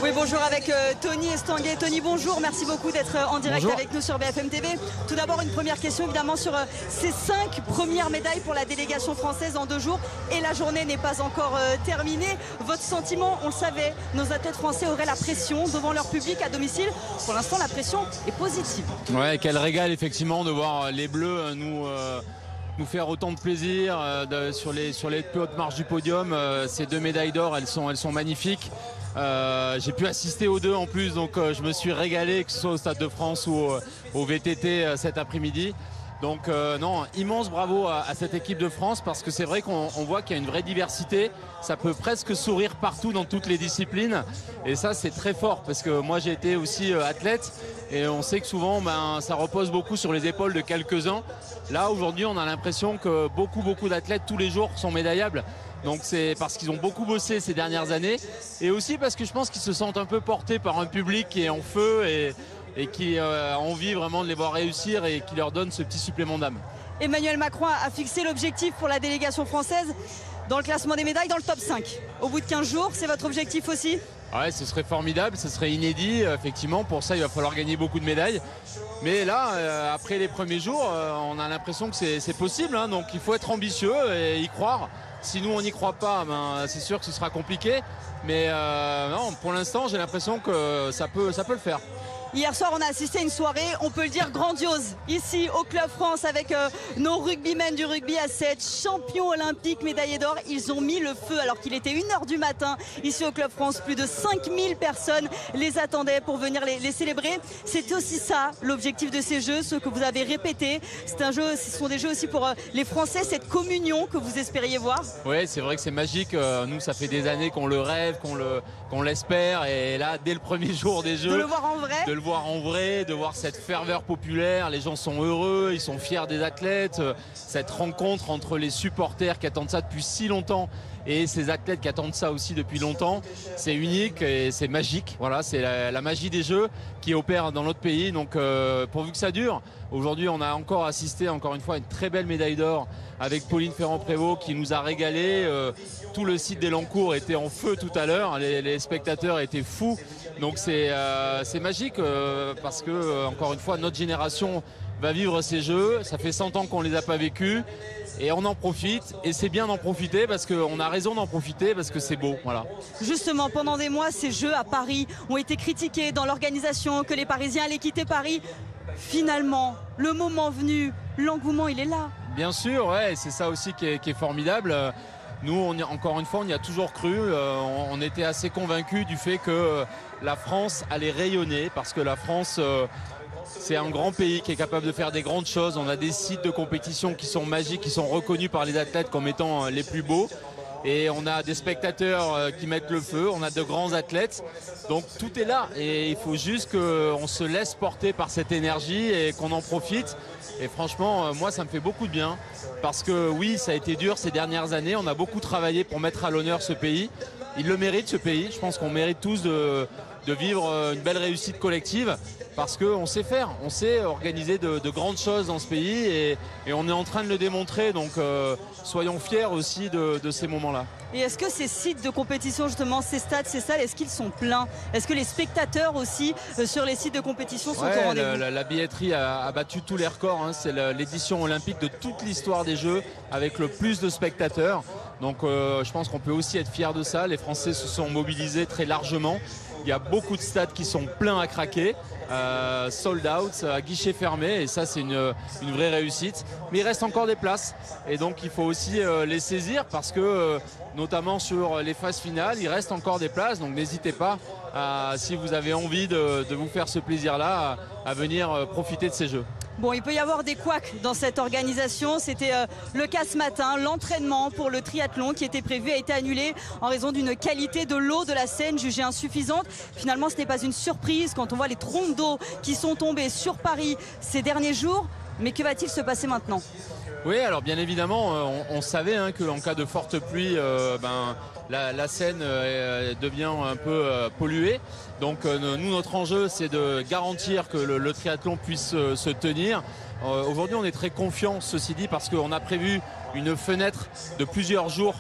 Oui, bonjour avec Tony Estanguet. Tony, bonjour, merci beaucoup d'être en direct avec nous sur BFM TV. Tout d'abord, une première question évidemment sur ces 5 premières médailles pour la délégation française en 2 jours. Et la journée n'est pas encore terminée. Votre sentiment, on le savait, nos athlètes français auraient la pression devant leur public à domicile. Pour l'instant, la pression est positive. Ouais, quel régal effectivement de voir les Bleus nous faire autant de plaisir sur les plus hautes marches du podium. Ces 2 médailles d'or, elles sont magnifiques. J'ai pu assister aux 2 en plus, donc je me suis régalé, que ce soit au Stade de France ou au VTT cet après-midi. Donc non, immense bravo à cette équipe de France, parce que c'est vrai qu'on voit qu'il y a une vraie diversité. Ça peut presque sourire partout dans toutes les disciplines, et ça c'est très fort, parce que moi j'ai été aussi athlète, et on sait que souvent ça repose beaucoup sur les épaules de quelques-uns. Là aujourd'hui on a l'impression que beaucoup d'athlètes tous les jours sont médaillables. Donc c'est parce qu'ils ont beaucoup bossé ces dernières années, et aussi parce que je pense qu'ils se sentent un peu portés par un public qui est en feu et qui a envie vraiment de les voir réussir, et qui leur donne ce petit supplément d'âme. Emmanuel Macron a fixé l'objectif pour la délégation française dans le classement des médailles, dans le top 5. Au bout de 15 jours, c'est votre objectif aussi? Ouais, ce serait formidable, ce serait inédit, effectivement. Pour ça, il va falloir gagner beaucoup de médailles. Mais là, après les premiers jours, on a l'impression que c'est possible, hein. Donc il faut être ambitieux et y croire. Si nous, on n'y croit pas, c'est sûr que ce sera compliqué. Mais non, pour l'instant, j'ai l'impression que ça peut le faire. Hier soir, on a assisté à une soirée, on peut le dire, grandiose, ici au Club France, avec nos rugbymen du rugby à 7, champions olympiques, médaillés d'or. Ils ont mis le feu alors qu'il était 1 h du matin, ici au Club France. Plus de 5000 personnes les attendaient pour venir les célébrer. C'était aussi ça, l'objectif de ces Jeux, ce que vous avez répété. Ce sont des Jeux aussi pour les Français, cette communion que vous espériez voir. Oui, c'est vrai que c'est magique. Nous, ça fait des années qu'on le rêve, qu'on l'espère. Et là, dès le premier jour des Jeux, de le voir en vrai, de voir cette ferveur populaire, les gens sont heureux, ils sont fiers des athlètes, cette rencontre entre les supporters qui attendent ça depuis si longtemps et ces athlètes qui attendent ça aussi depuis longtemps, c'est unique et c'est magique. Voilà, c'est la magie des Jeux qui opère dans notre pays, donc pourvu que ça dure. Aujourd'hui, on a encore assisté encore une fois à une très belle médaille d'or avec Pauline Ferrand-Prévot qui nous a régalé. Tout le site d'Elancourt était en feu tout à l'heure, les spectateurs étaient fous. Donc c'est magique parce que, encore une fois, notre génération va vivre ces Jeux. Ça fait 100 ans qu'on ne les a pas vécus et on en profite. Et c'est bien d'en profiter parce qu'on a raison d'en profiter parce que c'est beau. Voilà. Justement, pendant des mois, ces Jeux à Paris ont été critiqués dans l'organisation, que les Parisiens allaient quitter Paris. Finalement, le moment venu, l'engouement, il est là. Bien sûr, ouais, c'est ça aussi qui est formidable. Nous, encore une fois, on y a toujours cru. On était assez convaincus du fait que la France allait rayonner, parce que la France, c'est un grand pays qui est capable de faire des grandes choses. On a des sites de compétition qui sont magiques, qui sont reconnus par les athlètes comme étant les plus beaux. Et on a des spectateurs qui mettent le feu, on a de grands athlètes. Donc tout est là et il faut juste qu'on se laisse porter par cette énergie et qu'on en profite. Et franchement, moi, ça me fait beaucoup de bien. Parce que oui, ça a été dur ces dernières années. On a beaucoup travaillé pour mettre à l'honneur ce pays. Il le mérite, ce pays. Je pense qu'on mérite tous de vivre une belle réussite collective. Parce qu'on sait faire. On sait organiser de grandes choses dans ce pays. Et on est en train de le démontrer. Donc soyons fiers aussi de ces moments-là. Et est-ce que ces sites de compétition, justement, ces stades, ces salles, est-ce qu'ils sont pleins? Est-ce que les spectateurs aussi sur les sites de compétition sont au rendez-vous? La billetterie a battu tous les records, hein. C'est l'édition olympique de toute l'histoire des Jeux avec le plus de spectateurs. Donc je pense qu'on peut aussi être fiers de ça. Les Français se sont mobilisés très largement. Il y a beaucoup de stades qui sont pleins à craquer, sold out, à guichet fermé, et ça c'est une vraie réussite. Mais il reste encore des places, et donc il faut aussi les saisir parce que notamment sur les phases finales, il reste encore des places, donc n'hésitez pas, si vous avez envie de vous faire ce plaisir-là, à venir profiter de ces Jeux. Bon, il peut y avoir des couacs dans cette organisation. C'était le cas ce matin. L'entraînement pour le triathlon qui était prévu a été annulé en raison d'une qualité de l'eau de la Seine jugée insuffisante. Finalement, ce n'est pas une surprise quand on voit les trompes d'eau qui sont tombées sur Paris ces derniers jours. Mais que va-t-il se passer maintenant ? Oui, alors bien évidemment, on savait qu'en cas de forte pluie, la Seine devient un peu polluée. Donc nous, notre enjeu, c'est de garantir que le triathlon puisse se tenir. Aujourd'hui, on est très confiants, ceci dit, parce qu'on a prévu une fenêtre de plusieurs jours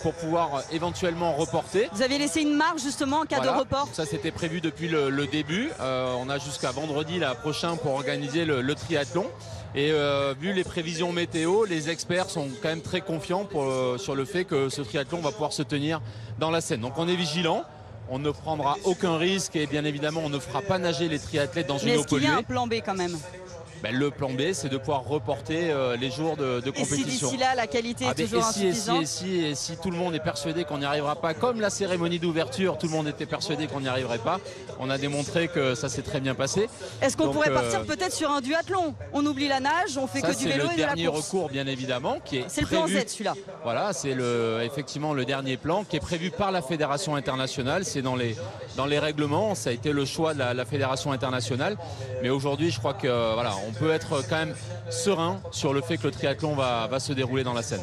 pour pouvoir éventuellement reporter. Vous avez laissé une marge justement en cas de report. Ça c'était prévu depuis le début. On a jusqu'à vendredi prochain pour organiser le triathlon. Et vu les prévisions météo, les experts sont quand même très confiants sur le fait que ce triathlon va pouvoir se tenir dans la Seine. Donc on est vigilant. On ne prendra aucun risque et bien évidemment on ne fera pas nager les triathlètes dans une eau polluée. Mais est-ce qu'il y a un plan B quand même? Le plan B, c'est de pouvoir reporter les jours de compétition. Et si d'ici là, la qualité est toujours insuffisante? Et si tout le monde est persuadé qu'on n'y arrivera pas, comme la cérémonie d'ouverture, tout le monde était persuadé qu'on n'y arriverait pas, on a démontré que ça s'est très bien passé. Est-ce qu'on pourrait partir peut-être sur un duathlon? On oublie la nage, on fait que du vélo et de la course. C'est le dernier recours, bien évidemment, qui est le plan Z, celui-là. Voilà, c'est effectivement le dernier plan qui est prévu par la Fédération internationale. C'est dans les règlements, ça a été le choix de la Fédération internationale. Mais aujourd'hui, je crois que voilà, on peut être quand même serein sur le fait que le triathlon va se dérouler dans la Seine.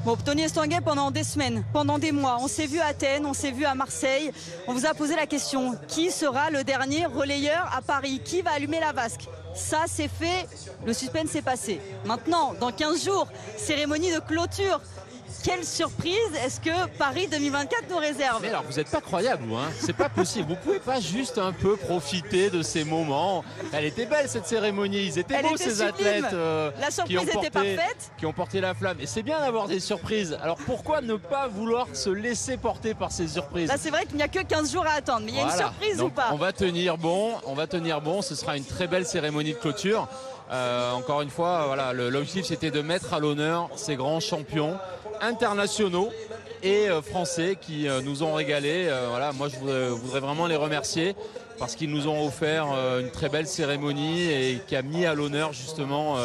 Bon, Tony Estanguet, pendant des semaines, pendant des mois, on s'est vu à Athènes, on s'est vu à Marseille. On vous a posé la question, qui sera le dernier relayeur à Paris? Qui va allumer la vasque? Ça, c'est fait, le suspense est passé. Maintenant, dans 15 jours, cérémonie de clôture. Quelle surprise est-ce que Paris 2024 nous réserve? Mais alors, vous n'êtes pas croyable, hein. C'est pas possible. Vous pouvez pas juste un peu profiter de ces moments. Elle était belle cette cérémonie. Ils étaient beaux ces athlètes. La surprise était parfaite. Qui ont porté la flamme. Et c'est bien d'avoir des surprises. Alors pourquoi ne pas vouloir se laisser porter par ces surprises? Là, c'est vrai qu'il n'y a que 15 jours à attendre. Mais il y a une surprise ou pas? On va tenir bon. Ce sera une très belle cérémonie de clôture. Encore une fois, voilà, l'objectif c'était de mettre à l'honneur ces grands champions internationaux et français qui nous ont régalé. Voilà, moi je voudrais vraiment les remercier parce qu'ils nous ont offert une très belle cérémonie et qui a mis à l'honneur justement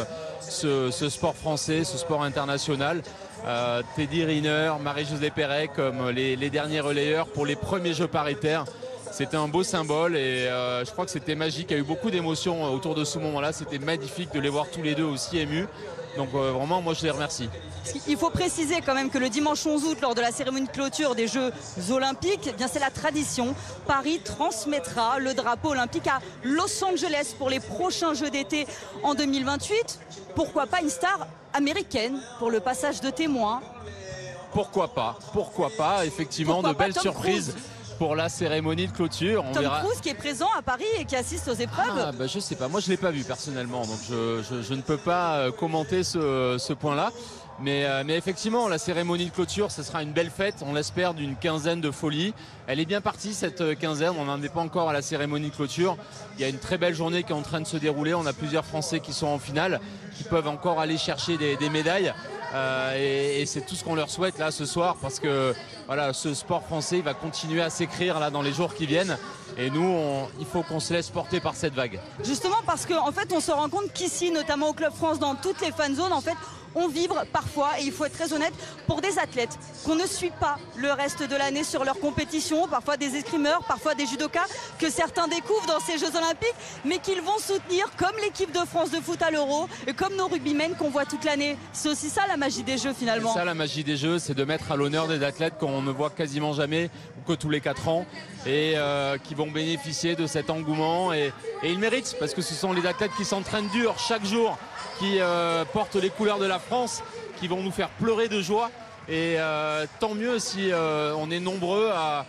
ce sport français, ce sport international. Teddy Riner, Marie-Josée Perret comme les derniers relayeurs pour les premiers Jeux paritaires. C'était un beau symbole et je crois que c'était magique. Il y a eu beaucoup d'émotions autour de ce moment-là. C'était magnifique de les voir tous les deux aussi émus. Donc vraiment, moi je les remercie. Il faut préciser quand même que le dimanche 11 août, lors de la cérémonie de clôture des Jeux Olympiques, eh bien c'est la tradition. Paris transmettra le drapeau olympique à Los Angeles pour les prochains Jeux d'été en 2028. Pourquoi pas une star américaine pour le passage de témoin? Pourquoi pas, effectivement, de belles surprises pour la cérémonie de clôture. Tom Cruise qui est présent à Paris et qui assiste aux épreuves. Je sais pas, moi je ne l'ai pas vu personnellement, donc je ne peux pas commenter ce point-là. Mais effectivement, la cérémonie de clôture, ce sera une belle fête, on l'espère, d'une quinzaine de folies. Elle est bien partie cette quinzaine, on n'en est pas encore à la cérémonie de clôture. Il y a une très belle journée qui est en train de se dérouler, on a plusieurs Français qui sont en finale, qui peuvent encore aller chercher des médailles. Et c'est tout ce qu'on leur souhaite là ce soir parce que voilà, ce sport français il va continuer à s'écrire là dans les jours qui viennent et nous il faut qu'on se laisse porter par cette vague. Justement parce qu'en fait on se rend compte qu'ici notamment au Club France dans toutes les fan zones en fait on vibre parfois, et il faut être très honnête, pour des athlètes qu'on ne suit pas le reste de l'année sur leur compétition, parfois des escrimeurs, parfois des judokas, que certains découvrent dans ces Jeux Olympiques, mais qu'ils vont soutenir comme l'équipe de France de foot à l'Euro, et comme nos rugbymen qu'on voit toute l'année. C'est aussi ça la magie des Jeux finalement. C'est ça la magie des Jeux, c'est de mettre à l'honneur des athlètes qu'on ne voit quasiment jamais, ou que tous les 4 ans, et qui vont bénéficier de cet engouement. Et ils méritent, parce que ce sont les athlètes qui s'entraînent dur chaque jour, qui portent les couleurs de la France, qui vont nous faire pleurer de joie. Et tant mieux si on est nombreux à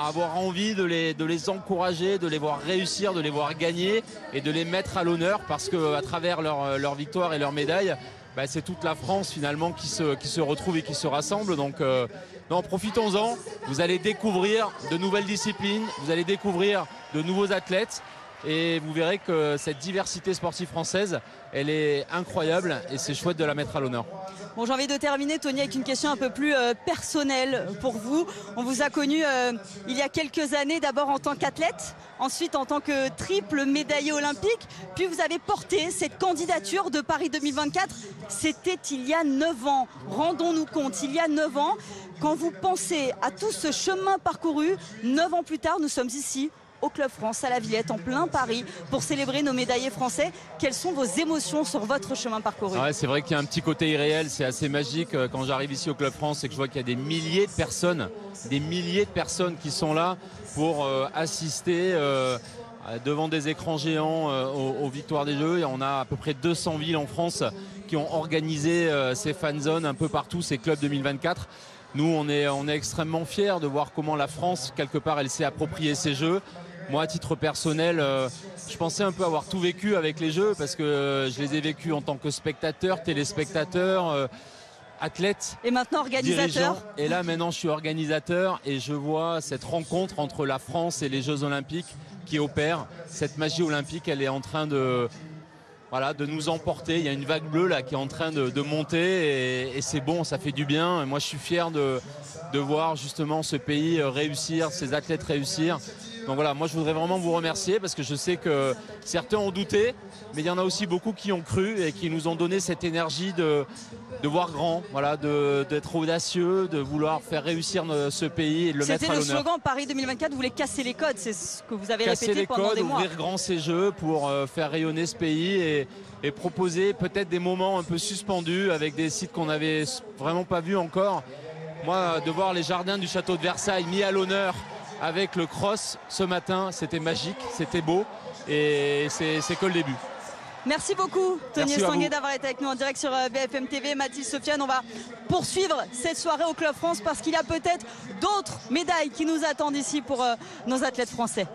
avoir envie de les encourager, de les voir réussir, de les voir gagner et de les mettre à l'honneur parce qu'à travers leur victoire et leur médaille, c'est toute la France finalement qui se retrouve et qui se rassemble. Donc profitons-en, vous allez découvrir de nouvelles disciplines, vous allez découvrir de nouveaux athlètes. Et vous verrez que cette diversité sportive française, elle est incroyable et c'est chouette de la mettre à l'honneur. Bon, j'ai envie de terminer, Tony, avec une question un peu plus personnelle pour vous. On vous a connu il y a quelques années, d'abord en tant qu'athlète, ensuite en tant que triple médaillé olympique, puis vous avez porté cette candidature de Paris 2024. C'était il y a 9 ans. Rendons-nous compte, il y a 9 ans, quand vous pensez à tout ce chemin parcouru, 9 ans plus tard, nous sommes ici, au Club France, à la Villette, en plein Paris, pour célébrer nos médaillés français. Quelles sont vos émotions sur votre chemin parcouru? C'est vrai qu'il y a un petit côté irréel, c'est assez magique quand j'arrive ici au Club France et que je vois qu'il y a des milliers de personnes qui sont là pour assister devant des écrans géants aux victoires des Jeux. Et on a à peu près 200 villes en France qui ont organisé ces fan zones un peu partout, ces clubs 2024. Nous, on est extrêmement fiers de voir comment la France, quelque part, elle s'est appropriée ces Jeux. Moi, à titre personnel, je pensais un peu avoir tout vécu avec les Jeux parce que je les ai vécus en tant que spectateur, téléspectateur, athlète. Et maintenant organisateur. Dirigeant. Et là, maintenant, je suis organisateur et je vois cette rencontre entre la France et les Jeux Olympiques qui opère. Cette magie olympique, elle est en train de nous emporter. Il y a une vague bleue là qui est en train de monter et c'est bon, ça fait du bien. Et moi, je suis fier de voir justement ce pays réussir, ces athlètes réussir. Donc voilà, moi je voudrais vraiment vous remercier parce que je sais que certains ont douté, mais il y en a aussi beaucoup qui ont cru et qui nous ont donné cette énergie de voir grand, voilà, d'être audacieux, de vouloir faire réussir ce pays et de le mettre à l'honneur. C'était le slogan Paris 2024, vous voulez casser les codes, c'est ce que vous avez répété pendant des mois. Ouvrir grand ces Jeux pour faire rayonner ce pays et proposer peut-être des moments un peu suspendus avec des sites qu'on n'avait vraiment pas vus encore. Moi, de voir les jardins du château de Versailles mis à l'honneur avec le cross ce matin, c'était magique, c'était beau et c'est que le début. Merci beaucoup Tony Estanguet d'avoir été avec nous en direct sur BFM TV. Mathilde Sofiane, on va poursuivre cette soirée au Club France parce qu'il y a peut-être d'autres médailles qui nous attendent ici pour nos athlètes français.